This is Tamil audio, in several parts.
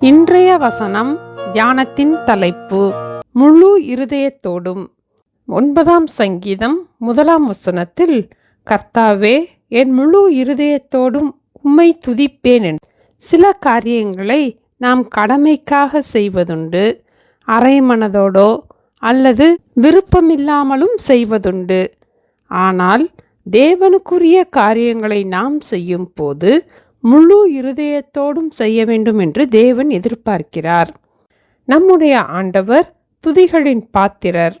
இன்றைய வசனம் தியானத்தின் தலைப்பு முழு இருதயத்தோடும். 9ஆம் சங்கீதம் 1ஆம் வசனத்தில், கர்த்தாவே, என் முழு இருதயத்தோடும் உம்மை துதிப்பேன். சில காரியங்களை நாம் கடமைக்காக செய்வதுண்டு, அரை மனதோடோ அல்லது விருப்பமில்லாமலும் செய்வதுண்டு. ஆனால் தேவனுக்குரிய காரியங்களை நாம் செய்யும் போது முழு இருதயத்தோடும் செய்ய வேண்டும் என்று தேவன் எதிர்பார்க்கிறார். நம்முடைய ஆண்டவர் துதிகளின் பாத்திரர்.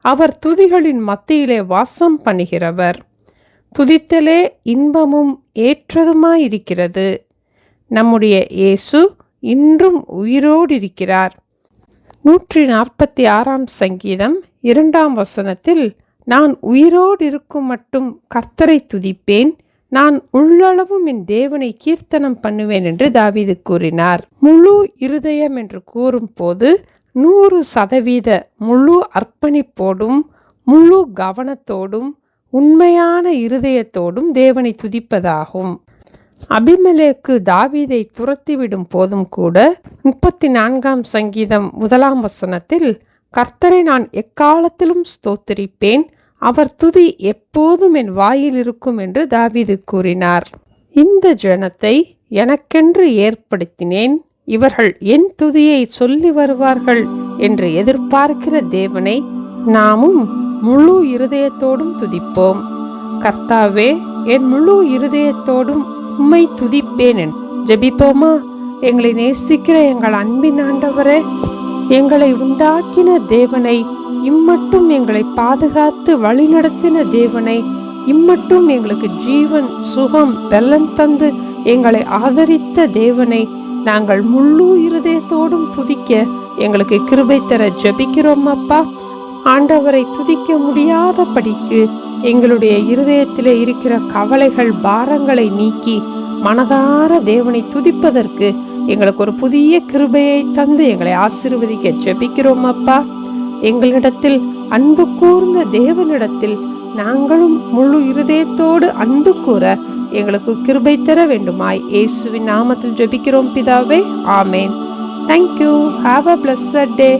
அவர் துதிகளின் மத்தியிலே வாசம் பண்ணுகிறவர். துதித்தலே இன்பமும் ஏற்றதுமாயிருக்கிறது. நம்முடைய இயேசு இன்றும் உயிரோடு இருக்கிறார். 146ஆம் சங்கீதம் 2ஆம் வசனத்தில், நான் உயிரோடு இருக்கும் மட்டும் கர்த்தரை துதிப்பேன், நான் உள்ளளவும் என் தேவனை கீர்த்தனம் பண்ணுவேன் என்று தாவீது கூறினார். முழு இருதயம் என்று கூறும் போது 100% முழு அர்ப்பணிப்போடும் முழு கவனத்தோடும் உண்மையான இருதயத்தோடும் தேவனை துதிப்பதாகும். அபிமெலேக்கு தாவீதை துரத்திவிடும் போதும் கூட 34ஆம் சங்கீதம் 1ஆம் வசனத்தில், கர்த்தரை நான் எக்காலத்திலும் ஸ்தோத்திரிப்பேன், அவர் துதி எப்போதும் என் வாயில் இருக்கும் என்று தாவீது கூறினார். இந்த ஜனத்தை எனக்கென்று ஏற்படுத்தினேன், இவர்கள் என் துதியை சொல்லி வருவார்கள் என்று எதிர்பார்க்கிற தேவனை நாமும் முழு இருதயத்தோடும் துதிப்போம். கர்த்தாவே, என் முழு இருதயத்தோடும் உம்மை துதிப்பேன். ஜெபிப்போமா? எங்களை நேசிக்கிற எங்கள் அன்பின் ஆண்டவரே, எங்களை உண்டாக்கின தேவனை, இம்மட்டும் எங்களை பாதுகாத்து வழிநடத்தின தேவனை, இம்மட்டும் எங்களுக்கு ஜீவன் சுகம் பலன் தந்து எங்களை ஆதரித்த தேவனை நாங்கள் முழு இருதயத்தோடும் துதிக்க எங்களுக்கு கிருபை தர ஜெபிக்கிறோம் அப்பா. ஆண்டவரை துதிக்க முடியாதபடிக்கு எங்களுடைய இருதயத்திலே இருக்கிற கவலைகள் பாரங்களை நீக்கி மனதார தேவனை துதிப்பதற்கு எங்களுக்கு ஒரு புதிய கிருபையை தந்து எங்களை ஆசீர்வதிக்க ஜெபிக்கிறோம் அப்பா. எங்களிடத்தில் அன்பு கூர்ந்த தேவனிடத்தில் நாங்களும் முழு இருதயத்தோடு அன்பு கூற எங்களுக்கு கிருபை தர வேண்டுமாய் இயேசுவின் நாமத்தில் ஜெபிக்கிறோம் பிதாவே, ஆமேன். Thank you. Have a blessed day.